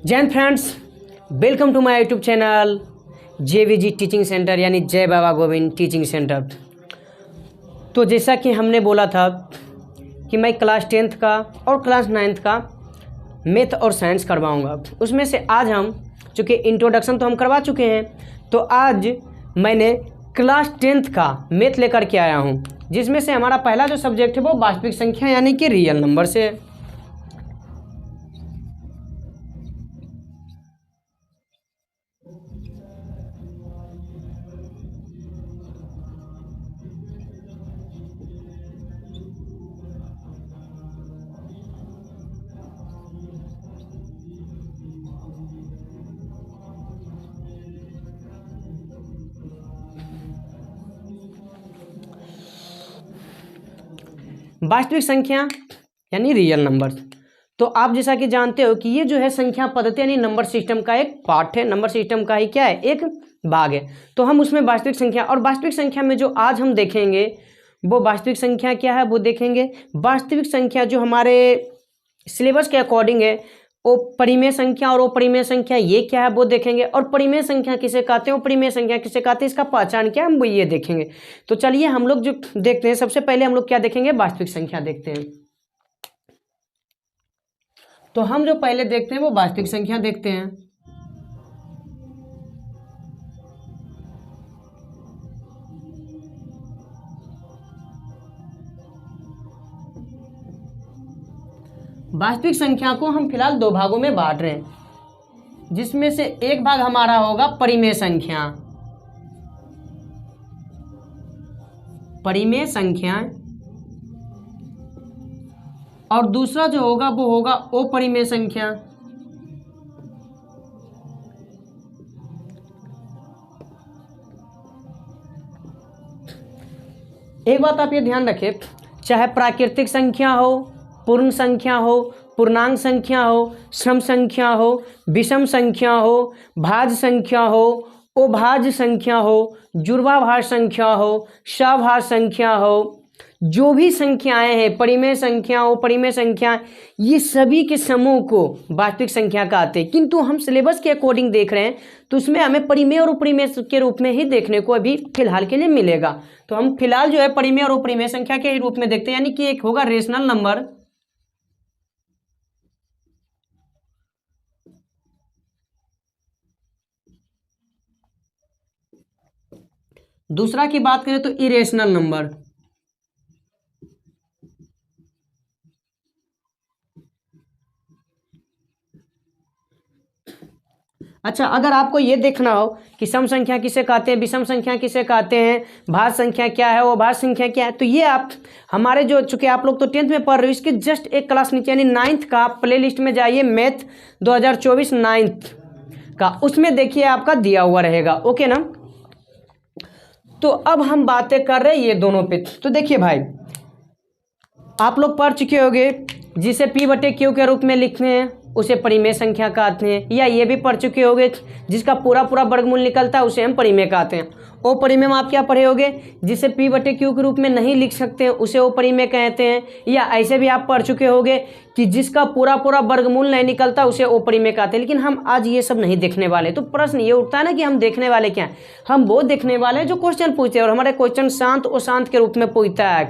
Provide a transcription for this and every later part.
जय हिंद friends, welcome to my YouTube channel JVG teaching centre यानी जय बाबा गोविंद टीचिंग सेंटर। तो जैसा कि हमने बोला था कि मैं क्लास 10th का और क्लास 9th का मैथ और साइंस करवाऊंगा। उसमें से आज हम चूँकि इंट्रोडक्शन तो हम करवा चुके हैं, तो आज मैंने क्लास 10th का मैथ लेकर के आया हूं, जिसमें से हमारा पहला जो सब्जेक्ट है वो वास्तविक संख्या यानी कि रियल नंबर से है। वास्तविक संख्या यानी रियल नंबर। तो आप जैसा कि जानते हो कि ये जो है संख्या पद्धति यानी नंबर सिस्टम का एक पार्ट है, नंबर सिस्टम का ही क्या है, एक भाग है। तो हम उसमें वास्तविक संख्या और वास्तविक संख्या में जो आज हम देखेंगे वो वास्तविक संख्या क्या है वो देखेंगे। वास्तविक संख्या जो हमारे सिलेबस के अकॉर्डिंग है वो परिमेय संख्या और अपरिमेय संख्या ये क्या है वो देखेंगे, और परिमेय संख्या किसे कहते हैं, अपरिमेय संख्या किसे कहते हैं, इसका पहचान क्या है हम वो ये देखेंगे। तो चलिए हम लोग जो देखते हैं, सबसे पहले हम लोग क्या देखेंगे, वास्तविक संख्या देखते हैं। तो हम जो पहले देखते हैं वो वास्तविक संख्या देखते हैं। वास्तविक संख्या को हम फिलहाल दो भागों में बांट रहे हैं, जिसमें से एक भाग हमारा होगा परिमेय संख्या, परिमेय संख्या, और दूसरा जो होगा वो होगा अपरिमेय संख्या। एक बात आप ये ध्यान रखें, चाहे प्राकृतिक संख्या हो, पूर्ण संख्या हो, पूर्णांक संख्या हो, सम संख्या हो, विषम संख्या हो, भाज्य संख्या हो, अभाज्य संख्या हो, जुड़वाभाज्य संख्या हो, सभाज्य संख्या हो, जो भी संख्याएं हैं, परिमेय संख्या, अपरिमेय संख्या, ये सभी के समूह को वास्तविक संख्या कहते हैं। किंतु हम सिलेबस के अकॉर्डिंग देख रहे हैं तो उसमें हमें परिमेय और अपरिमेय के रूप में ही देखने को अभी फिलहाल के लिए मिलेगा। तो हम फिलहाल जो है परिमेय और अपरिमेय संख्या के रूप में देखते हैं, यानी कि एक होगा रेशनल नंबर, दूसरा की बात करें तो इरेशनल नंबर। अच्छा, अगर आपको ये देखना हो कि सम संख्या किसे कहते हैं, विषम संख्या किसे कहते हैं, भाज्य संख्या क्या है, वो भाज्य संख्या क्या है, तो ये आप हमारे जो, चूंकि आप लोग तो 10th में पढ़ रहे हो, इसके जस्ट एक क्लास नीचे यानी 9th का प्ले लिस्ट में जाइए, मैथ 2024 9th का, उसमें देखिए आपका दिया हुआ रहेगा। ओके ना। तो अब हम बातें कर रहे हैं ये दोनों पे। तो देखिए भाई, आप लोग पढ़ चुके होंगे जिसे P/Q के रूप में लिखते हैं उसे परिमेय संख्या कहते हैं, या ये भी पढ़ चुके होंगे जिसका पूरा पूरा वर्गमूल निकलता है उसे हम परिमेय कहते हैं। अपरिमेय में आप क्या पढ़े होंगे, जिसे P/Q के रूप में नहीं लिख सकते हैं उसे अपरिमेय कहते हैं, या ऐसे भी आप पढ़ चुके होंगे कि जिसका पूरा पूरा वर्गमूल नहीं निकलता उसे अपरिमेय कहते हैं। लेकिन हम आज ये सब नहीं देखने वाले। तो प्रश्न ये उठता है ना कि हम देखने वाले क्या हैं, हम वो देखने वाले हैं जो क्वेश्चन पूछते हैं, और हमारे क्वेश्चन शांत अशांत के रूप में पूछता है।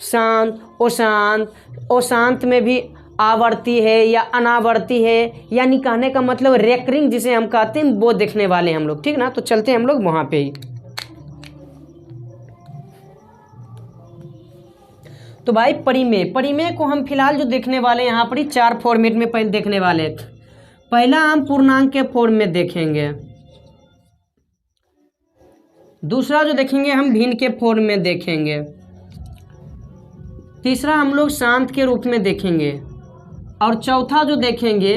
शांत अशांत, अशांत में भी आवर्ती है या अनावर्ती है, यानी कहने का मतलब रेकरिंग जिसे हम कहते हैं, वो देखने वाले हैं हम लोग। ठीक ना। तो चलते हैं हम लोग वहां पे ही। तो भाई परिमेय, परिमेय को हम फिलहाल जो देखने वाले हैं यहाँ पर ही 4 फॉर्मेट में पहले देखने वाले हैं। पहला हम पूर्णांक के फॉर्म में देखेंगे, दूसरा जो देखेंगे हम भिन्न के फॉर्म में देखेंगे, तीसरा हम लोग शांत के रूप में देखेंगे, और चौथा जो देखेंगे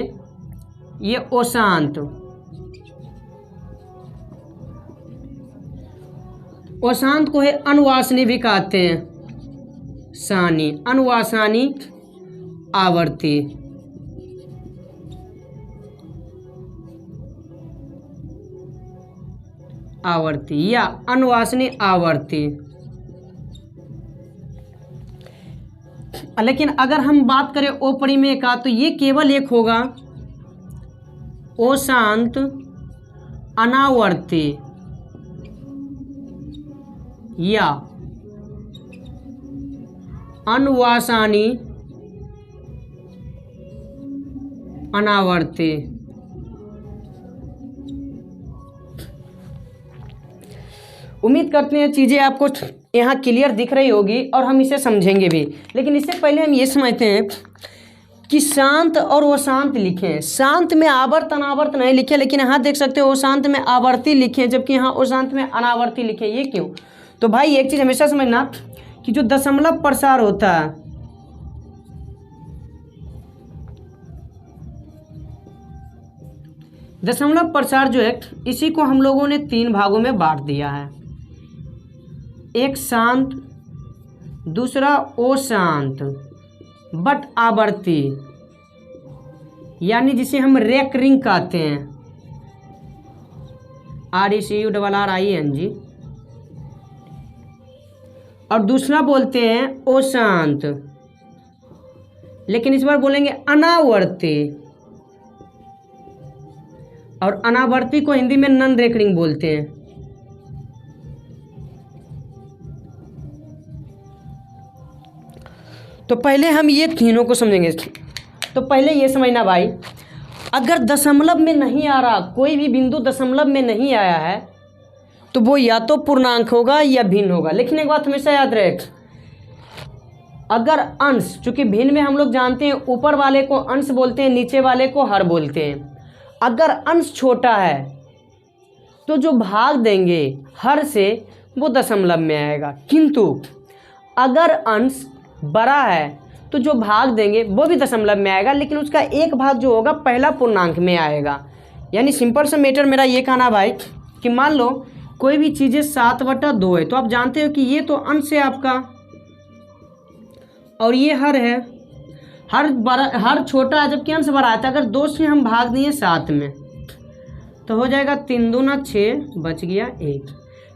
ये अशांत। अशांत को है अनुवासनी भी कहते हैं, सानी, अनुवासानी आवर्ती। आवर्ती या अनुवासनी आवर्ती। लेकिन अगर हम बात करें अपरिमेय का तो ये केवल एक होगा, अशांत, अनावर्ती या अनवासानी अनावर्ती। उम्मीद करते हैं चीज़ें आपको यहाँ क्लियर दिख रही होगी और हम इसे समझेंगे भी। लेकिन इससे पहले हम ये समझते हैं कि शांत और वो शांत लिखें। शांत में आवर्त अनावर्त नहीं लिखे, लेकिन यहाँ देख सकते हो वो शांत में आवर्ती लिखे, जबकि यहाँ वो शांत में अनावर्ती लिखे। ये क्यों? तो भाई एक चीज़ हमेशा समझना कि जो दशमलव प्रसार होता है, दशमलव प्रसार जो है, इसी को हम लोगों ने 3 भागों में बांट दिया है। एक शांत, दूसरा अशांत बट आवर्ती, यानी जिसे हम रेकरिंग कहते हैं, RECURRING। और दूसरा बोलते हैं अशांत, लेकिन इस बार बोलेंगे अनावर्ती। और अनावर्ती को हिंदी में नॉन रेकरिंग बोलते हैं। तो पहले हम ये तीनों को समझेंगे। तो पहले ये समझना भाई, अगर दशमलव में नहीं आ रहा, कोई भी बिंदु दशमलव में नहीं आया है, तो वो या तो पूर्णांक होगा या भिन्न होगा। लेकिन एक बात हमेशा याद रहे, अगर अंश, चूंकि भिन्न में हम लोग जानते हैं ऊपर वाले को अंश बोलते हैं, नीचे वाले को हर बोलते हैं। अगर अंश छोटा है तो जो भाग देंगे हर से वो दशमलव में आएगा, किंतु अगर अंश बड़ा है तो जो भाग देंगे वो भी दशमलव में आएगा, लेकिन उसका एक भाग जो होगा पहला पूर्णांक में आएगा। यानी सिंपल सा मैटर मेरा ये कहना भाई कि मान लो कोई भी चीज़ें 7/2 है, तो आप जानते हो कि ये तो अंश है आपका और ये हर है। हर छोटा है जबकि अंश बड़ा है। तो अगर 2 से हम भाग दिए 7 में तो हो जाएगा 3 दूना 6, बच गया 1।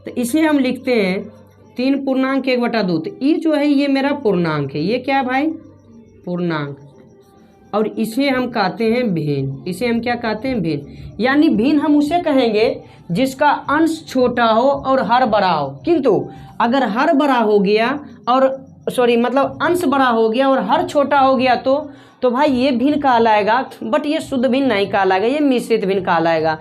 तो इसे हम लिखते हैं 3 पूर्णांक 1/2। तो ये जो है ये मेरा पूर्णांक है। ये क्या है भाई? पूर्णांक। और इसे हम कहते हैं भिन्न। इसे हम क्या कहते हैं? भिन्न। यानी भिन्न हम उसे कहेंगे जिसका अंश छोटा हो और हर बड़ा हो। किंतु अगर हर बड़ा हो गया और मतलब अंश बड़ा हो गया और हर छोटा हो गया तो भाई ये भिन्न कहलाएगा, बट ये शुद्ध भिन्न नहीं कहलाएगा, ये मिश्रित भिन्न कहलाएगा।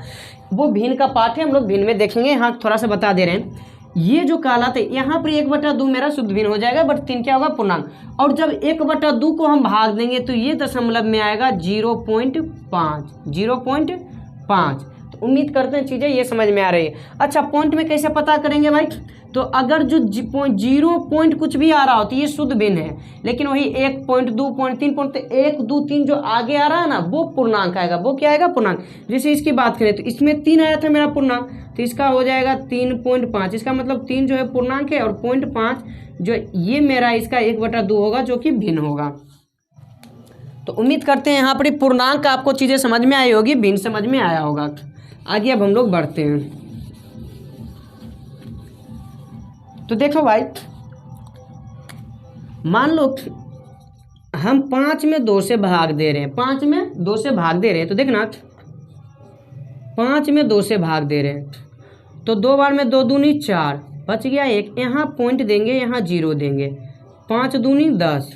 वो भिन्न का पाठ है, हम लोग भिन्न में देखेंगे। यहाँ थोड़ा सा बता दे रहे हैं। ये जो काला था यहाँ पर 1/2 मेरा शुद्ध भिन्न हो जाएगा, बट 3 क्या होगा? पूर्णांक। और जब 1/2 को हम भाग देंगे तो ये दशमलव में आएगा 0.5। तो उम्मीद करते हैं चीज़ें ये समझ में आ रही है। अच्छा, पॉइंट में कैसे पता करेंगे भाई? तो अगर जो 0 कुछ भी आ रहा हो तो ये शुद्ध भिन्न है, लेकिन वही 1 पॉइंट 2 पॉइंट 3 पॉइंट 1 2 3 जो आगे आ रहा है ना, वो पूर्णांक आएगा। वो क्या आएगा? पूर्णांक। जैसे इसकी बात करें तो इसमें 3 आया था मेरा पूर्णांक, तो इसका हो जाएगा 3.5। इसका मतलब 3 जो है पूर्णांक है और 0.5 जो ये मेरा इसका 1/2 होगा, जो कि भिन्न होगा। तो उम्मीद करते हैं यहाँ पर पूर्णांक आपको चीज़ें समझ में आई होगी, भिन्न समझ में आया होगा। आगे अब हम लोग बढ़ते हैं। तो देखो भाई, मान लो हम 5 में 2 से भाग दे रहे हैं। 5 में 2 से भाग दे रहे हैं, तो देखना 5 में 2 से भाग दे रहे हैं तो 2 बार में 2 दूनी 4, बच गया 1। यहाँ पॉइंट देंगे, यहाँ 0 देंगे। 5 दूनी 10।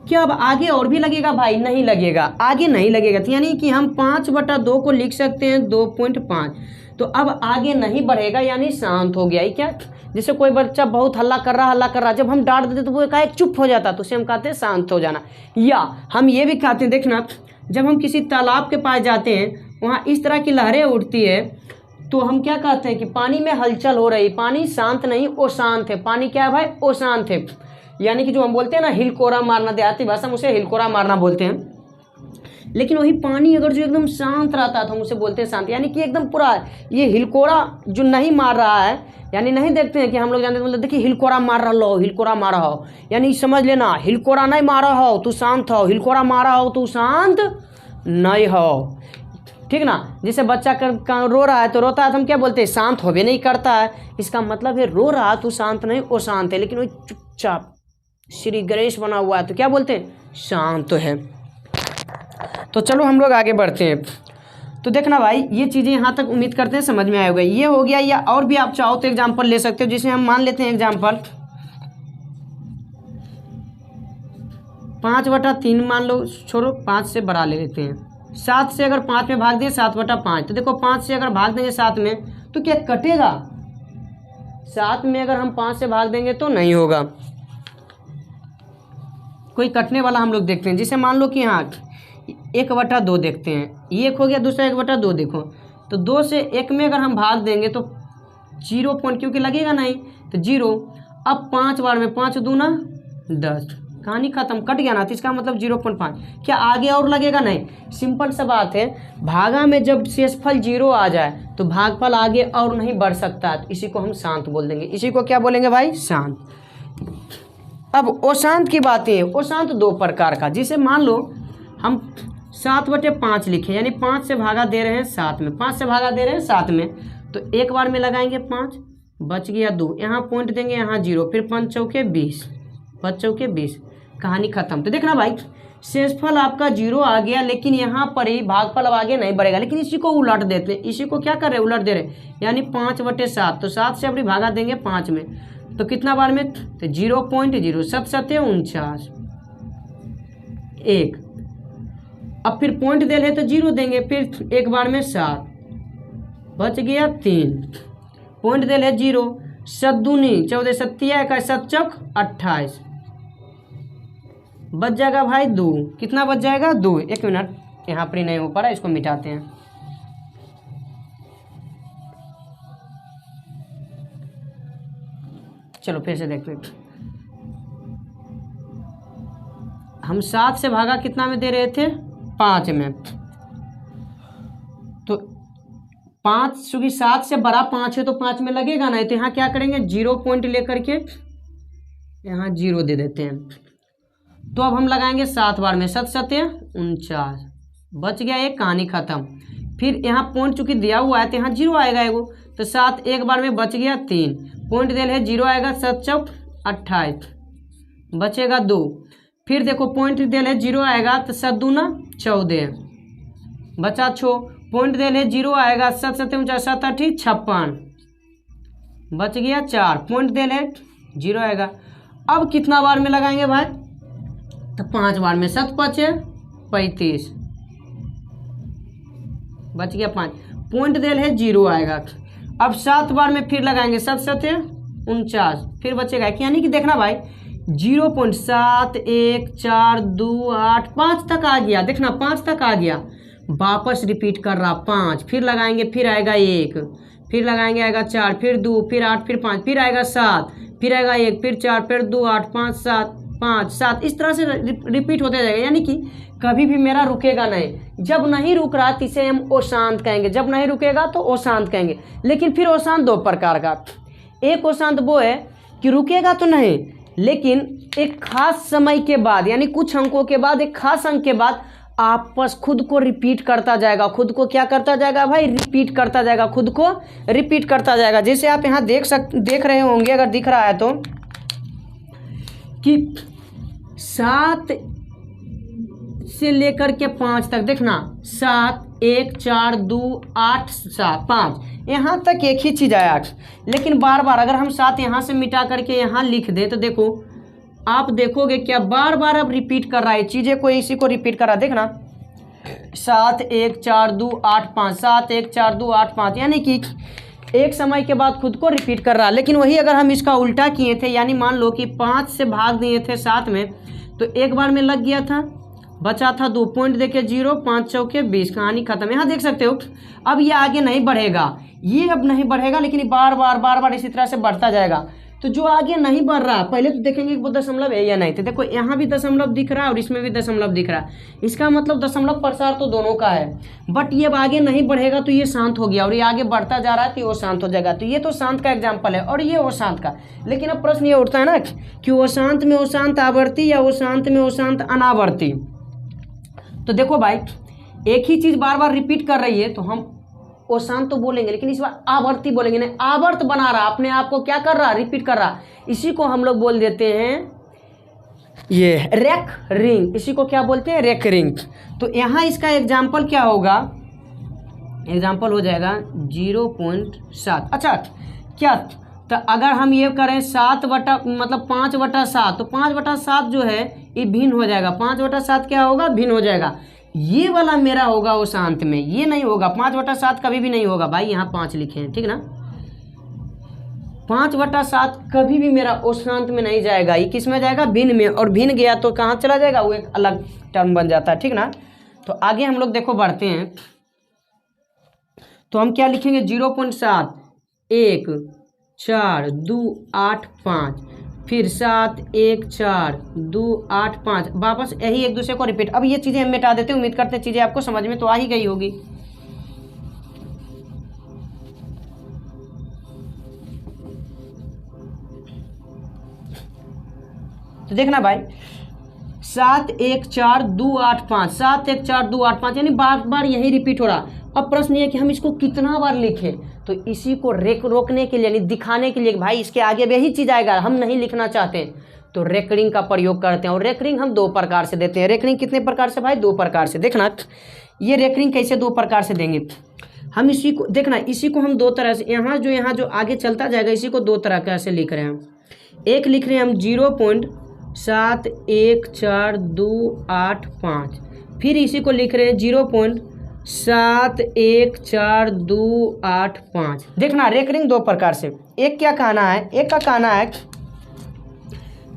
क्या अब आगे और भी लगेगा भाई? नहीं लगेगा, आगे नहीं लगेगा। तो यानी कि हम 5/2 को लिख सकते हैं 2.5। तो अब आगे नहीं बढ़ेगा, यानी शांत हो गया। क्या? जैसे कोई बच्चा बहुत हल्ला कर रहा, जब हम डांट देते तो वो एकाएक चुप हो जाता, तो उसे हम कहते हैं शांत हो जाना। या हम ये भी कहते हैं, देखना, जब हम किसी तालाब के पास जाते हैं, वहाँ इस तरह की लहरें उठती है, तो हम क्या कहते हैं कि पानी में हलचल हो रही। पानी शांत नहीं, अशांत है। पानी क्या है भाई? अशांत है। यानी कि जो हम बोलते हैं ना हिलकोरा मारना, देहाती भाषा में उसे हिलकोरा मारना बोलते हैं। लेकिन वही पानी अगर जो एकदम शांत रहता है तो हम उसे बोलते हैं शांत। यानी कि एकदम पूरा ये हिलकोरा जो नहीं मार रहा है, यानी नहीं देखते हैं कि हम लोग जानते हैं, मतलब देखिए हिलकोरा मार रहा हो, हिलकोरा मारा हो, यानी समझ लेना हिलकोरा नहीं मारा हो तू शांत हो, हिलकोरा मारा हो तू शांत नहीं हो। ठीक ना? जैसे बच्चा रो रहा है तो रोता है तो हम क्या बोलते हैं? शांत हो भी नहीं करता है। इसका मतलब है रो रहा तू शांत नहीं, वो शांत है। लेकिन वही चुपचाप श्री गणेश बना हुआ है तो क्या बोलते हैं? शांत है। तो चलो हम लोग आगे बढ़ते हैं। तो देखना भाई, ये चीज़ें यहाँ तक उम्मीद करते हैं समझ में आए होगा। ये हो गया, या और भी आप चाहो तो एग्जाम्पल ले सकते हो, जिसे हम मान लेते हैं एग्जाम्पल 5/3 मान लो, छोड़ो 5 से बड़ा ले लेते हैं। 7 से अगर 5 में भाग दें 7/5, तो देखो 5 से अगर भाग देंगे 7 में तो क्या कटेगा? 7 में अगर हम 5 से भाग देंगे तो नहीं होगा, कोई कटने वाला हम लोग देखते हैं। जिसे मान लो कि यहाँ 1/2 देखते हैं, ये एक हो गया, दूसरा 1/2 देखो, तो 2 से 1 में अगर हम भाग देंगे तो 0 पॉइंट, क्योंकि लगेगा नहीं तो 0। अब 5 बार में 5 दूना 10, कहानी खत्म, कट गया ना, तो इसका मतलब 0.5। क्या आगे और लगेगा? नहीं। सिंपल सा बात है, भागा में जब शेषफल 0 आ जाए तो भागफल आगे और नहीं बढ़ सकता, तो इसी को हम शांत बोल देंगे। इसी को क्या बोलेंगे भाई? शांत। अब अशांत की बातें है। अशांत 2 प्रकार का, जिसे मान लो हम 7/5 लिखे, यानी 5 से भागा दे रहे हैं 7 में, 5 से भागा दे रहे हैं 7 में, तो एक बार में लगाएंगे 5, बच गया 2, यहाँ पॉइंट देंगे, यहाँ 0, फिर 5 चौके 20, 5 चौके 20, कहानी खत्म। तो देखना भाई, शेषफल आपका 0 आ गया, लेकिन यहाँ पर ही भागफल अब आगे नहीं बढ़ेगा, लेकिन इसी को उलट देते हैं। इसी को क्या कर रहे हैं? उलट दे रहे हैं, यानी 5/7, तो 7 से अपनी भागा देंगे 5 में, तो कितना बार में? तो 0.0, 7 7 49, 1। अब फिर पॉइंट दे रहे तो 0 देंगे, फिर एक बार में 7, बच गया 3, पॉइंट दे रहे 0, 7 दूनी 14, 7 1, 7 चौक 28, बच जाएगा भाई 2। कितना बच जाएगा? 2। एक मिनट, यहाँ पर ही नहीं हो पा रहा, इसको मिटाते हैं। चलो फिर से देखते हैं। हम 7 से भागा कितना में दे रहे थे? 5 में, तो 5 चूंकि 7 से बड़ा 5 है तो 5 में लगेगा नहीं, तो यहाँ क्या करेंगे? 0 पॉइंट लेकर के यहाँ 0 दे देते हैं। तो अब हम लगाएंगे 7 बार में, 7 7 49, बच गया 1, कहानी खत्म। फिर यहाँ पॉइंट चूंकि दिया हुआ है तो यहाँ 0 आएगा एगो, तो 7 एक बार में बच गया 3, पॉइंट दे रहे 0 आएगा, 7 चौक 28, बचेगा 2। फिर देखो पॉइंट दे रहे 0 आएगा, तो 7 दूना 14, बचा 6, पॉइंट दे रहे 0 आएगा, 7 7 49, 7 8 56, बच गया 4, पॉइंट दे रहे 0 आएगा। अब कितना बार में लगाएंगे भाई? तो 5 बार में, 7 5 35, बच गया 5, पॉइंट दे रहे 0 आएगा। अब 7 बार में फिर लगाएंगे, 7 7 49, फिर बचेगा, यानी कि देखना भाई 0.7 1 4 2 8 5 तक आ गया, देखना 5 तक आ गया, वापस रिपीट कर रहा 5, फिर लगाएंगे, फिर आएगा 1, फिर लगाएंगे आएगा 4, फिर 2, फिर 8, फिर 5, फिर आएगा 7, फिर आएगा 1, फिर 4, फिर 2 8 5 7 5 7, इस तरह से रिपीट होते जाएगा। यानी कि कभी भी मेरा रुकेगा नहीं। जब नहीं रुक रहा तो इसे हम अशांत कहेंगे, जब नहीं रुकेगा तो अशांत कहेंगे। लेकिन फिर अशांत 2 प्रकार का, एक अशांत वो है कि रुकेगा तो नहीं, लेकिन एक खास समय के बाद, यानी कुछ अंकों के बाद, एक खास अंक के बाद आपस खुद को रिपीट करता जाएगा। खुद को क्या करता जाएगा भाई? रिपीट करता जाएगा, खुद को रिपीट करता जाएगा। जैसे आप यहाँ देख रहे होंगे, अगर दिख रहा है तो, कि 7 से लेकर के 5 तक देखना, 7 1 4 2 8 7 5, यहाँ तक एक ही चीज़ आया। लेकिन बार बार अगर हम 7 यहाँ से मिटा करके यहाँ लिख दें तो देखो, आप देखोगे क्या बार बार अब रिपीट कर रहा है चीज़ें को, इसी को रिपीट कर रहा है। देखना 7 1 4 2 8 5, 7 1 4 2 8 5, यानी कि एक समय के बाद खुद को रिपीट कर रहा है। लेकिन वही अगर हम इसका उल्टा किए थे, यानी मान लो कि 5 से भाग दिए थे 7 में, तो एक बार में लग गया था, बचा था 2, पॉइंट देके 0, 5 चौके 20, कहानी खत्म। यहाँ देख सकते हो अब ये आगे नहीं बढ़ेगा, ये अब नहीं बढ़ेगा, लेकिन बार बार इसी तरह से बढ़ता जाएगा। तो जो आगे नहीं बढ़ रहा, पहले तो देखेंगे कि वो दशमलव है या नहीं। तो देखो यहाँ भी दशमलव दिख रहा है और इसमें भी दशमलव दिख रहा है, इसका मतलब दशमलव प्रसार तो दोनों का है। बट ये अब आगे नहीं बढ़ेगा तो ये शांत हो गया, और ये आगे बढ़ता जा रहा है तो वो शांत हो जाएगा। तो ये तो शांत का एग्जाम्पल है, और ये अशांत का। लेकिन अब प्रश्न ये उठता है ना कि अशांत में अशांत आवर्ती या अशांत में अशांत अनावर्ती। तो देखो भाई, एक ही चीज़ बार बार रिपीट कर रही है तो हम अशांत तो बोलेंगे, लेकिन इस बार आवर्ती बोलेंगे नहीं। आवर्त बना रहा, अपने आप को क्या कर रहा? रिपीट कर रहा। इसी को हम लोग बोल देते हैं ये रेक रिंग। इसी को क्या बोलते हैं? रेक रिंग। तो यहाँ इसका एग्जाम्पल क्या होगा एग्जाम्पल हो जाएगा 0.7। अच्छा क्या, तो अगर हम ये करें 7 बटा मतलब 5/7, तो 5/7 जो है ये भिन्न हो जाएगा। 5/7 क्या होगा, भिन्न हो जाएगा। ये वाला मेरा होगा उसांत में, ये नहीं होगा। 5/7 कभी भी नहीं होगा भाई, यहाँ 5 लिखे हैं, ठीक ना। 5/7 कभी भी मेरा उसांत में नहीं जाएगा, ये किस में जाएगा, भिन्न में। और भिन्न गया तो कहाँ चला जाएगा, वो एक अलग टर्म बन जाता है, ठीक ना। तो आगे हम लोग देखो बढ़ते हैं, तो हम क्या लिखेंगे, 0.7 1 4 2 8 5, फिर 7 1 4 2 8 5, वापस यही एक दूसरे को रिपीट। अब ये चीज़ें हम मिटा देते हैं, उम्मीद करते हैं चीज़ें आपको समझ में तो आ ही गई होगी। तो देखना भाई, 7 1 4 2 8 5, 7 1 4 2 8 5, यानी बार बार यही रिपीट हो रहा। अब प्रश्न ये है कि हम इसको कितना बार लिखें, तो इसी को रोकने के लिए, यानी दिखाने के लिए भाई इसके आगे भी यही चीज़ आएगा, हम नहीं लिखना चाहते तो रेकरिंग का प्रयोग करते हैं। और रेकरिंग हम 2 प्रकार से देते हैं। रेकरिंग कितने प्रकार से भाई, 2 प्रकार से। देखना ये रेकरिंग कैसे 2 प्रकार से देंगे हम, इसी को देखना, इसी को हम 2 तरह से, यहाँ जो आगे चलता जाएगा इसी को 2 तरह कैसे लिख रहे हैं हम। एक लिख रहे हैं हम 0.7 1 4 2 8 5, फिर इसी को लिख रहे हैं 0.7 1 4 2 8 5। देखना रेकरिंग 2 प्रकार से। एक क्या कहना है, एक का कहना है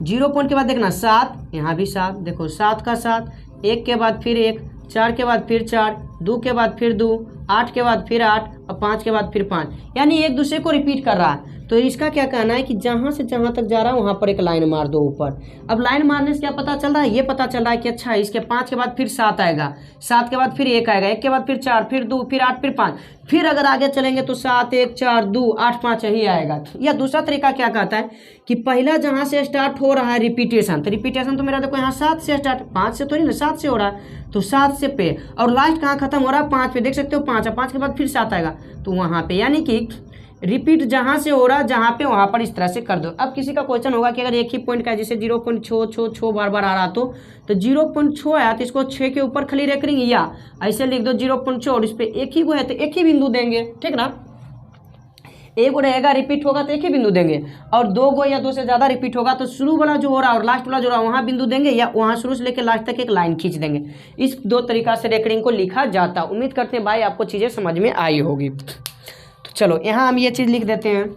0 पॉइंट के बाद देखना 7, यहाँ भी 7, देखो 7 का 7, 1 के बाद फिर 1, 4 के बाद फिर 4, 2 के बाद फिर 2, 8 के बाद फिर 8 और 5 के बाद फिर 5, यानी एक दूसरे को रिपीट कर रहा है। तो इसका क्या कहना है कि जहाँ से जहाँ तक जा रहा है वहाँ पर एक लाइन मार दो ऊपर। अब लाइन मारने से क्या पता चल रहा है, ये पता चल रहा है कि अच्छा इसके 5 के बाद फिर 7 आएगा, 7 के बाद फिर 1 आएगा, 1 के बाद फिर 4, फिर 2, फिर 8, फिर 5, फिर अगर आगे चलेंगे तो 7 1 4 2 8 5 यही आएगा। या दूसरा तरीका क्या कहता है कि पहला जहाँ से स्टार्ट हो रहा है रिपीटेशन, तो रिपीटेशन तो मेरा देखो यहाँ 7 से स्टार्ट, 5 से तो नहीं ना, 7 से हो रहा है, तो 7 से पे, और लास्ट कहाँ खत्म हो रहा है, 5 पे। देख सकते हो 5 है, 5 के बाद फिर 7 आएगा, तो वहाँ पे, यानी कि रिपीट जहाँ से हो रहा है जहाँ पे वहाँ पर इस तरह से कर दो। अब किसी का क्वेश्चन होगा कि अगर एक ही पॉइंट का है, जैसे 0.6 बार बार आ रहा तो 0.6 आया तो इसको 6 के ऊपर खाली रेकरिंग, या ऐसे लिख दो 0.6 और इस पर एक ही को है तो एक ही बिंदु देंगे, ठीक ना। एक गो रहेगा रिपीट होगा तो एक ही बिंदु देंगे, और 2 गो या 2 से ज़्यादा रिपीट होगा तो शुरू वाला जो हो रहा है और लास्ट वाला जो हो रहा है वहाँ बिंदु देंगे, या वहाँ शुरू से लेकर लास्ट तक एक लाइन खींच देंगे। इस 2 तरीका से रेकरिंग को लिखा जाता। उम्मीद करते हैं भाई आपको चीज़ें समझ में आई होगी। तो चलो यहाँ हम ये चीज़ लिख देते हैं,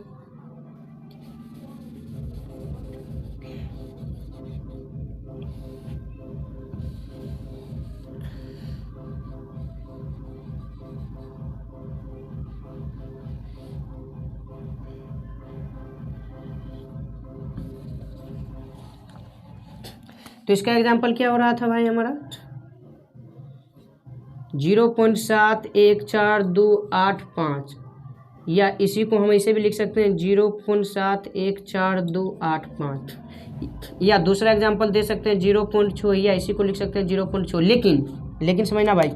तो इसका एग्जाम्पल क्या हो रहा था भाई हमारा, 0.7 1 4 2 8 5, या इसी को हम ऐसे भी लिख सकते हैं 0.7 1 4 2 8 5, या दूसरा एग्जांपल दे सकते हैं 0.6, या इसी को लिख सकते हैं 0.6। लेकिन समझना भाई,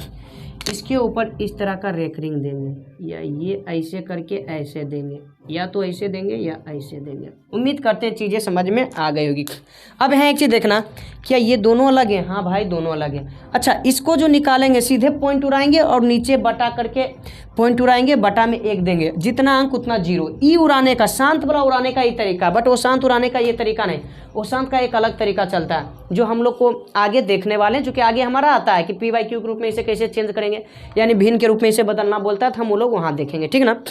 इसके ऊपर इस तरह का रेकरिंग देंगे, या ये ऐसे करके ऐसे देंगे, या तो ऐसे देंगे या ऐसे देंगे। उम्मीद करते हैं चीज़ें समझ में आ गई होगी। अब है एक चीज़ देखना, क्या ये दोनों अलग हैं, हाँ भाई दोनों अलग हैं। अच्छा इसको जो निकालेंगे सीधे पॉइंट उड़ाएंगे और नीचे बटा करके पॉइंट उड़ाएंगे, बटा में 1 देंगे, जितना अंक उतना 0। ई उड़ाने का, शांत बड़ा उड़ाने का ये तरीका, बट वो शांत उड़ाने का ये तरीका नहीं, वो शांत का एक अलग तरीका चलता है जो हम लोग को आगे देखने वाले हैं, जो कि आगे हमारा आता है कि PYQ के रूप में इसे कैसे चेंज करेंगे, यानी भिन्न के रूप में इसे बदलना बोलता है, तो हम वो लोग वहाँ देखेंगे, ठीक ना।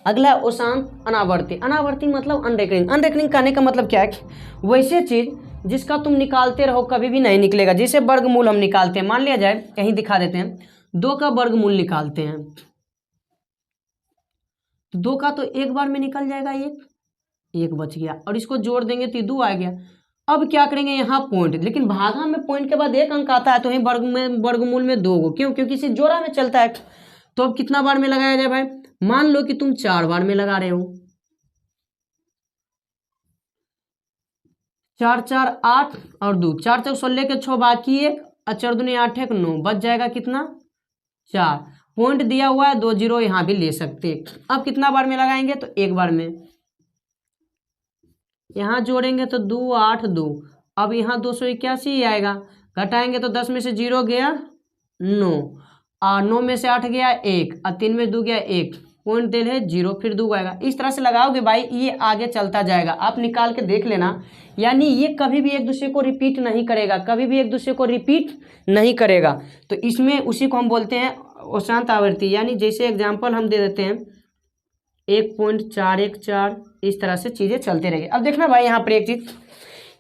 अगला अशांत अनावर्ती। अनावर्ती मतलब अनरेकरिंग। अनरेकरिंग कहने का मतलब क्या है कि वैसे चीज़ जिसका तुम निकालते रहो कभी भी नहीं निकलेगा। जैसे वर्गमूल हम निकालते हैं, मान लिया जाए कहीं दिखा देते हैं, 2 का वर्गमूल निकालते हैं, तो 2 का तो एक बार में निकल जाएगा, एक बच गया, और इसको जोड़ देंगे तो 2 आ गया। अब क्या करेंगे, यहाँ पॉइंट, लेकिन भागा में पॉइंट के बाद 1 अंक आता है, तो यहीं वर्गमूल में 2 गो, क्यों, क्योंकि इसे जोड़ा में चलता है। तो अब कितना बार में लगाया जाए भाई, मान लो कि तुम 4 बार में लगा रहे हो, 4 4 8 और 2, 4 4 16 के 6 बाकी 1, 4 दूनी 8 1 9, बच जाएगा कितना 4। पॉइंट दिया हुआ है, 2 0 यहाँ भी ले सकते। अब कितना बार में लगाएंगे, तो 1 बार में, यहाँ जोड़ेंगे तो 2 8 2, अब यहाँ 281 आएगा, घटाएंगे तो 10 में से 0 गया 9, 9 में से 8 गया 1 और 3 में 2 गया 1, पॉइंट दे है 0, फिर 2 आएगा। इस तरह से लगाओगे भाई, ये आगे चलता जाएगा, आप निकाल के देख लेना। यानी ये कभी भी एक दूसरे को रिपीट नहीं करेगा, कभी भी एक दूसरे को रिपीट नहीं करेगा। तो इसमें उसी को हम बोलते हैं अशांत आवृत्ति। यानी जैसे एग्जाम्पल हम दे देते हैं 1.414, इस तरह से चीज़ें चलते रहेंगे। अब देखना भाई यहाँ पर एक चीज़,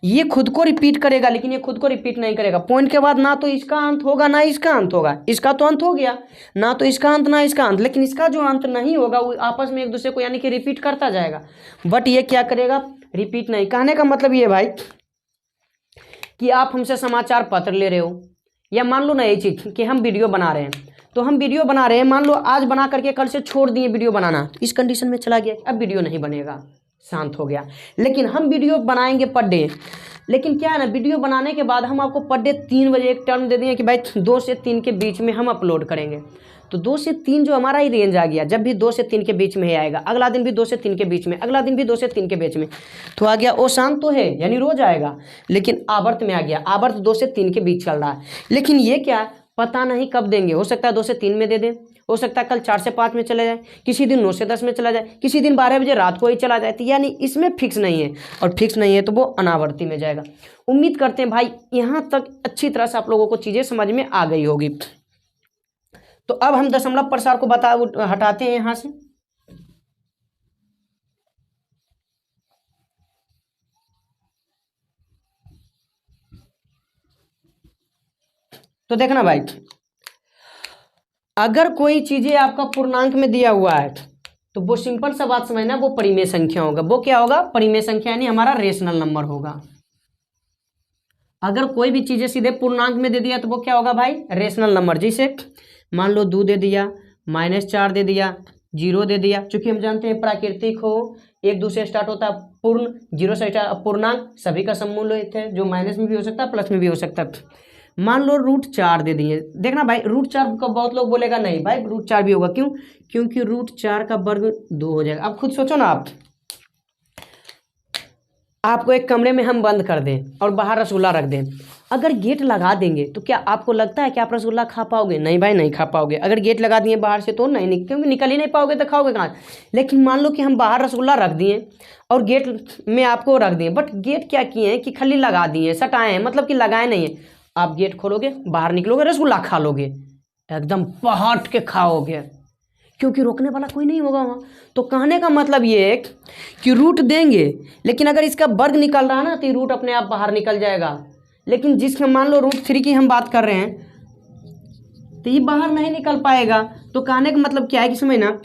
ये खुद को रिपीट करेगा लेकिन ये खुद को रिपीट नहीं करेगा। पॉइंट के बाद ना तो इसका अंत होगा ना इसका अंत होगा, इसका तो अंत हो गया, ना तो इसका अंत ना इसका अंत, लेकिन इसका जो अंत नहीं होगा वो आपस में एक दूसरे को यानी कि रिपीट करता जाएगा, बट ये क्या करेगा, रिपीट नहीं। कहने का मतलब ये भाई कि आप हमसे समाचार पत्र ले रहे हो, या मान लो ना ये चीज़ कि हम वीडियो बना रहे हैं, तो हम वीडियो बना रहे हैं, मान लो आज बना करके कल से छोड़ दिए वीडियो बनाना, इस कंडीशन में चला गया, अब वीडियो नहीं बनेगा, शांत हो गया। लेकिन हम वीडियो बनाएंगे पर डे, लेकिन क्या है ना, वीडियो बनाने के बाद हम आपको पर डे 3 बजे एक टर्म दे दिए कि भाई 2 से 3 के बीच में हम अपलोड करेंगे। तो 2 से 3 जो हमारा ही रेंज आ गया, जब भी 2 से 3 के बीच में ही आएगा, अगला दिन भी 2 से 3 के बीच में, अगला दिन भी 2 से 3 के बीच में, तो आ गया वो शांत तो है, यानी रोज आएगा, लेकिन आवर्त में आ गया, आवर्त 2 से 3 के बीच चल रहा है। लेकिन ये क्या पता नहीं कब देंगे, हो सकता है 2 से 3 में दे दें, हो सकता है कल 4 से 5 में चला जाए, किसी दिन 9 से 10 में चला जाए, किसी दिन 12 बजे रात को ही चला जाए। यानी इसमें फिक्स नहीं है, और फिक्स नहीं है तो वो अनावर्ती में जाएगा। उम्मीद करते हैं भाई यहाँ तक अच्छी तरह से आप लोगों को चीज़ें समझ में आ गई होगी। तो अब हम दशमलव प्रसार को हटाते हैं यहाँ से। तो देखना भाई, अगर कोई चीजें आपका पूर्णांक में दिया हुआ है तो वो सिंपल सा बात समझना, वो परिमेय संख्या होगा। वो क्या होगा, परिमेय संख्या, यानी हमारा रेशनल नंबर होगा। अगर कोई भी चीजें सीधे पूर्णांक में दे दिया तो वो क्या होगा भाई, रेशनल नंबर। जैसे मान लो 2 दे दिया, -4 दे दिया, 0 दे दिया। चूंकि हम जानते हैं प्राकृतिक हो 1 2 से स्टार्ट होता है, पूर्ण 0 से स्टार्ट, पूर्णांक सभी का सममूल्य है, जो माइनस में भी हो सकता है प्लस में भी हो सकता है। मान लो √4 दे दिए, देखना भाई √4 का बहुत लोग बोलेगा नहीं भाई √4 भी होगा, क्यों, क्योंकि √4 का वर्ग 2 हो जाएगा। अब खुद सोचो ना, आपको एक कमरे में हम बंद कर दें और बाहर रसगुल्ला रख दें, अगर गेट लगा देंगे तो क्या आपको लगता है कि आप रसगुल्ला खा पाओगे? नहीं भाई, नहीं खा पाओगे। अगर गेट लगा दिए बाहर से तो नहीं, क्योंकि निकल ही नहीं पाओगे तो खाओगे कहाँ। लेकिन मान लो कि हम बाहर रसगुल्ला रख दिए और गेट में आपको रख दिए, बट गेट क्या किए हैं कि खाली लगा दिए, सटाए हैं, मतलब कि लगाए नहीं है। आप गेट खोलोगे, बाहर निकलोगे, रसगुल्ला खा लोगे, एकदम पहाट के खाओगे, क्योंकि रोकने वाला कोई नहीं होगा वहाँ। तो कहने का मतलब ये है कि रूट देंगे, लेकिन अगर इसका वर्ग निकल रहा है ना तो ये रूट अपने आप बाहर निकल जाएगा। लेकिन जिसमें मान लो √3 की हम बात कर रहे हैं तो ये बाहर नहीं निकल पाएगा। तो कहने का मतलब क्या है कि समझना,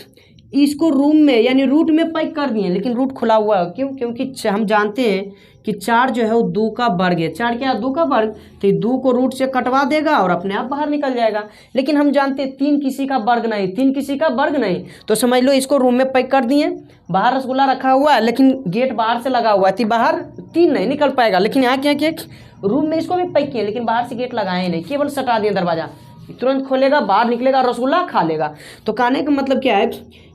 इसको रूम में यानी रूट में पैक कर दिए, लेकिन रूट खुला हुआ है। क्यों, क्योंकि हम जानते हैं कि 4 जो है वो 2 का वर्ग है। 4 क्या है, 2 का वर्ग, तो 2 को रूट से कटवा देगा और अपने आप बाहर निकल जाएगा। लेकिन हम जानते हैं 3 किसी का वर्ग नहीं, 3 किसी का वर्ग नहीं, तो समझ लो इसको रूम में पैक कर दिए। बाहर रसगुल्ला रखा हुआ है लेकिन गेट बाहर से लगा हुआ है, तो बाहर 3 नहीं निकल पाएगा। लेकिन यहाँ क्या किया, रूम में इसको भी पैक किए लेकिन बाहर से गेट लगाए नहीं, केवल सटा दिए दरवाजा, तुरंत खोलेगा, बाहर निकलेगा, रसगुल्ला खा लेगा। तो कहने का मतलब क्या है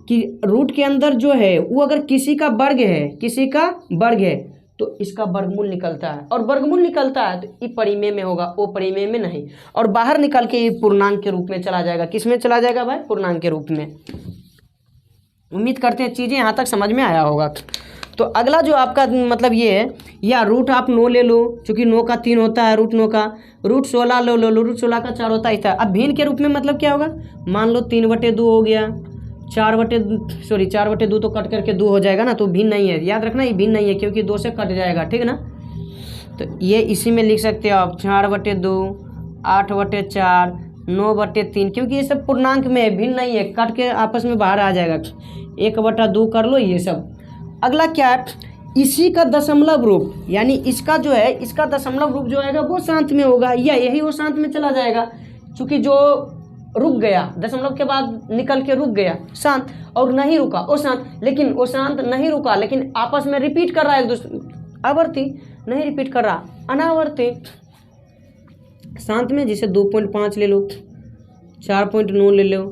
कि रूट के अंदर जो है वो अगर किसी का वर्ग है, किसी का वर्ग है, तो इसका वर्गमूल निकलता है, और वर्गमूल निकलता है तो ये परिमेय में होगा, वो परिमेय में नहीं, और बाहर निकल के ये पूर्णांक के रूप में चला जाएगा। किस में चला जाएगा भाई, पूर्णांक के रूप में। उम्मीद करते हैं चीज़ें यहाँ तक समझ में आया होगा। तो अगला जो आपका मतलब ये है, या रूट आप 9 ले लो, चूँकि 9 का 3 होता है, √9 का, √16 लो, √16 का 4 होता है। अब भिन्न के रूप में मतलब क्या होगा, मान लो 3/2 हो गया, 4/2 तो कट करके 2 हो जाएगा ना, तो भिन्न नहीं है। याद रखना ये भिन्न नहीं है, क्योंकि 2 से कट जाएगा, ठीक है ना। तो ये इसी में लिख सकते हो आप 4/2, 8/4, 9/3, क्योंकि ये सब पूर्णांक में है, भिन्न नहीं है, कट के आपस में बाहर आ जाएगा। 1/2 कर लो ये सब। अगला क्या है, इसी का दशमलव रूप, यानी इसका जो है, इसका दशमलव रूप जो आएगा वो शांत में होगा, या यही वो शांत में चला जाएगा। चूँकि जो रुक गया दशमलव के बाद निकल के रुक गया शांत, और नहीं रुका वो शांत, लेकिन वो शांत नहीं रुका, लेकिन आपस में रिपीट कर रहा है एक दूसरे, आवर्ती नहीं रिपीट कर रहा, अनावर्ती। शांत में जैसे 2.5 ले लो, 4.9 ले लो,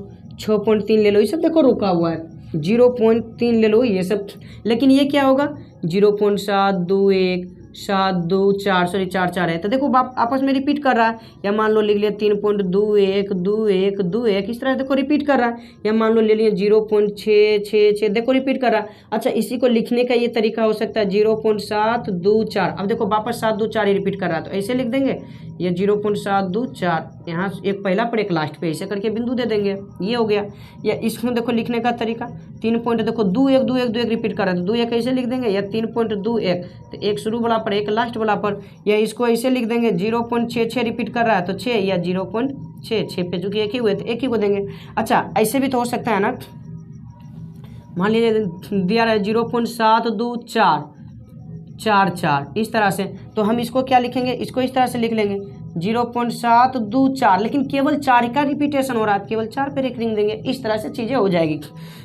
6.3 ले लो, ये सब देखो रुका हुआ है, 0.3 ले लो, ये सब। लेकिन ये क्या होगा, 0.721, 7 2 4 सॉरी 4 4 है। तो देखो आपस में रिपीट कर रहा है, या मान लो लिख लिया 3.21 21 21, इस तरह देखो रिपीट कर रहा है, या मान लो ले लिए 0.666, देखो रिपीट कर रहा है। अच्छा, इसी को लिखने का ये तरीका हो सकता है 0.724। अब देखो वापस 724 ही रिपीट कर रहा है, तो ऐसे लिख देंगे ये 0.724, यहाँ एक पहला पर एक लास्ट पे ऐसे करके बिंदु दे देंगे, ये हो गया। या इसमें देखो लिखने का तरीका 3 पॉइंट देखो 21 21 21 रिपीट कर रहा है, तो 21 ऐसे लिख देंगे, या 3.21, तो एक शुरू वाला पर एक लास्ट वाला पर, या इसको ऐसे लिख देंगे 0.66 रिपीट कर रहा है, तो 6 या 0.66 पे चूंकि एक ही हुए तो एक ही को देंगे। अच्छा, ऐसे भी तो हो सकता है ना, मान लीजिए दिया रहा है 0.72444, इस तरह से, तो हम इसको क्या लिखेंगे, इसको इस तरह से लिख लेंगे 0.724, लेकिन केवल 4 का रिपीटेशन हो रहा है, केवल 4 पे रेकरिंग देंगे, इस तरह से चीज़ें हो जाएगी।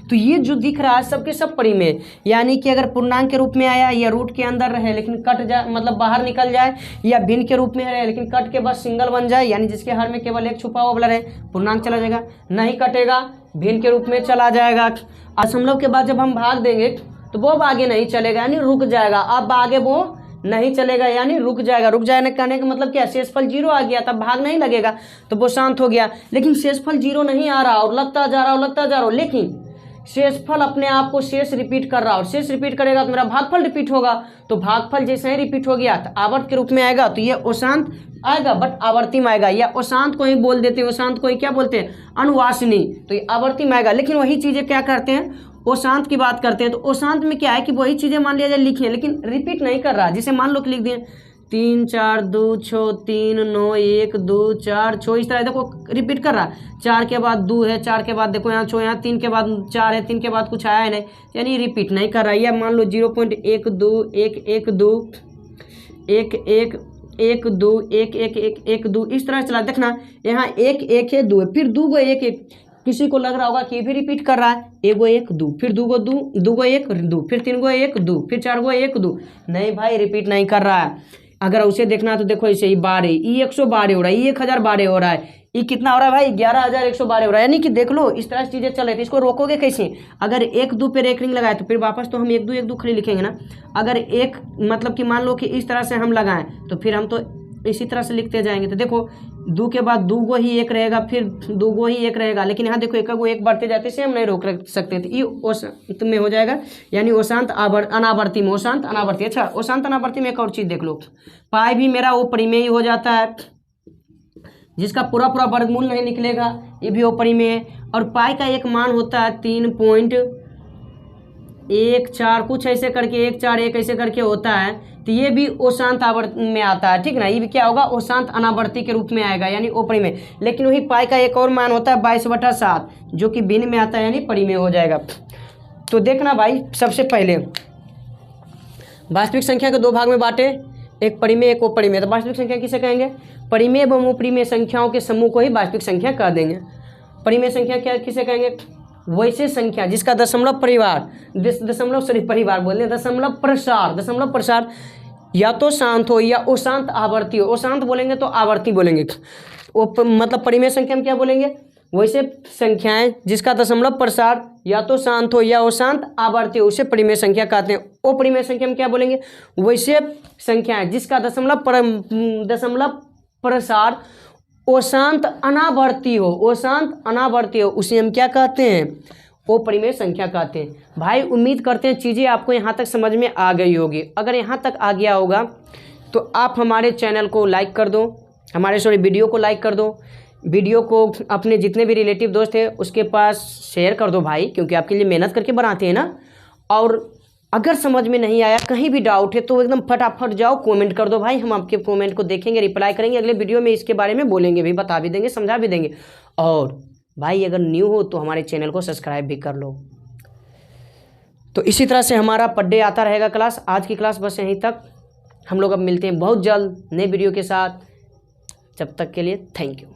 तो ये जो दिख रहा है सबके सब परिमेय, यानी कि अगर पूर्णांक के रूप में आया या रूट के अंदर रहे लेकिन कट जाए, मतलब बाहर निकल जाए, या भिन्न के रूप में रहे लेकिन कट के बाद सिंगल बन जाए, यानी जिसके हर में केवल एक छुपा हुआ रहे, पूर्णांक चला जाएगा, नहीं कटेगा भिन्न के रूप में चला जाएगा। दशमलव के बाद जब हम भाग देंगे तो वो अब आगे नहीं चलेगा, यानी रुक जाएगा, अब आगे वो नहीं चलेगा, यानी रुक जाएगा। रुक जाने कहने का मतलब क्या, शेषफल 0 आ गया, तब भाग नहीं लगेगा, तो वो शांत हो गया। लेकिन शेषफल 0 नहीं आ रहा और लगता जा रहा और लगता जा रहा, लेकिन शेषफल अपने आप को शेष रिपीट कर रहा, और शेष रिपीट करेगा तो मेरा भागफल रिपीट होगा, तो भागफल जैसे ही रिपीट हो गया तो आवर्त के रूप में आएगा, तो ये अशांत आएगा, बट आवर्ती में आएगा, या अशांत को ही बोल देते हैं, अशांत को ही क्या बोलते हैं, अनुवासनी, तो ये आवर्ती में आएगा। लेकिन वही चीज़ें क्या करते हैं, अशांत की बात करते हैं, तो अशांत में क्या है कि वही चीज़ें मान लिया जाए लिखिए, लेकिन रिपीट नहीं कर रहा, जिसे मान लो कि लिख दिए 3 4 2 6 3 9 1 2 4 6, इस तरह देखो रिपीट कर रहा, 4 के बाद 2 है, 4 के बाद देखो यहाँ 6, यहाँ 3 के बाद 4 है, 3 के बाद कुछ आया है नहीं, यानी रिपीट नहीं कर रहा है। या मान लो 0.12 1 1 2 1 1 1 2 1 1 1 1 2, इस तरह चला, देखना यहाँ 1 1 है 2 है, फिर 2 1 1, किसी को लग रहा होगा कि ये भी रिपीट कर रहा है, 1 1 2, फिर 2 2 2 1 2, फिर 3 1 2, फिर 4 1 2, नहीं भाई रिपीट नहीं कर रहा है। अगर उसे देखना तो देखो ऐसे ही 12, ये 112 हो रहा है, ये 1012 हो रहा है, ये कितना हो रहा है भाई 11112 हो रहा है, यानी कि देख लो इस तरह से चीज़ें चल रही थी। इसको रोकोगे कैसे, अगर 1 2 पे रेकरिंग लगाए तो फिर वापस तो हम 1 2 1 2 खाली लिखेंगे ना, अगर एक मतलब कि मान लो कि इस तरह से हम लगाएं तो फिर हम तो इसी तरह से लिखते जाएंगे, तो देखो 2 के बाद 2 गो ही 1 रहेगा, फिर 2 गो ही 1 रहेगा, लेकिन यहाँ देखो 1 को 1 बढ़ते जाते से हम नहीं रोक सकते, तो ये अशांत में हो जाएगा, यानी अशांत अनावर्ती में, अशांत अनावर्ती। अच्छा, अशांत अनावर्ती में एक और चीज़ देख लो, पाई भी मेरा वो परिमेय हो जाता है, जिसका पूरा पूरा वर्गमूल नहीं निकलेगा, ये भी वो परिमेय है, और पाई का एक मान होता है 3.14 कुछ ऐसे करके 1 4 1 ऐसे करके होता है, तो ये भी अशांत आवर्त में आता है, ठीक ना, ये भी क्या होगा अशांत अनावर्ती के रूप में आएगा, यानी ओ परिमेय। लेकिन वही पाई का एक और मान होता है 22/7, जो कि भिन्न में आता है, यानी परिमेय हो जाएगा। तो देखना भाई, सबसे पहले वास्तविक संख्या को 2 भाग में बांटे, एक परिमेय एक अपरिमेय। तो वास्तविक संख्या किसे कहेंगे, परिमेय एवं अपरिमेय संख्याओं के समूह को ही वास्तविक संख्या कह देंगे। परिमेय संख्या क्या किसे कहेंगे, वैसे संख्या जिसका दशमलव प्रसार या तो शांत हो या अशांत आवर्ती हो। अशांत बोलेंगे तो आवर्ती बोलेंगे, मतलब परिमेय संख्या में क्या बोलेंगे, वैसे संख्याएं जिसका दशमलव प्रसार या तो शांत हो या अशांत आवर्ती हो, उसे परिमेय संख्या कहते हैं। अपरिमेय संख्या में क्या बोलेंगे, वैसे संख्याएं जिसका दशमलव प्रसार अशांत अनावर्ती हो, अशांत अनावर्ती हो, उसे हम क्या कहते हैं, अपरिमेय संख्या कहते हैं। भाई उम्मीद करते हैं चीज़ें आपको यहाँ तक समझ में आ गई होगी। अगर यहाँ तक आ गया होगा तो आप हमारे चैनल को लाइक कर दो, वीडियो को लाइक कर दो, वीडियो को अपने जितने भी रिलेटिव दोस्त हैं उसके पास शेयर कर दो भाई, क्योंकि आपके लिए मेहनत करके बनाते हैं ना। और अगर समझ में नहीं आया, कहीं भी डाउट है, तो एकदम फटाफट जाओ कमेंट कर दो भाई, हम आपके कमेंट को देखेंगे, रिप्लाई करेंगे, अगले वीडियो में इसके बारे में बोलेंगे भी, बता भी देंगे, समझा भी देंगे। और भाई अगर न्यू हो तो हमारे चैनल को सब्सक्राइब भी कर लो। तो इसी तरह से हमारा पर डे आता रहेगा क्लास। आज की क्लास बस यहीं तक, हम लोग अब मिलते हैं बहुत जल्द नए वीडियो के साथ। जब तक के लिए थैंक यू।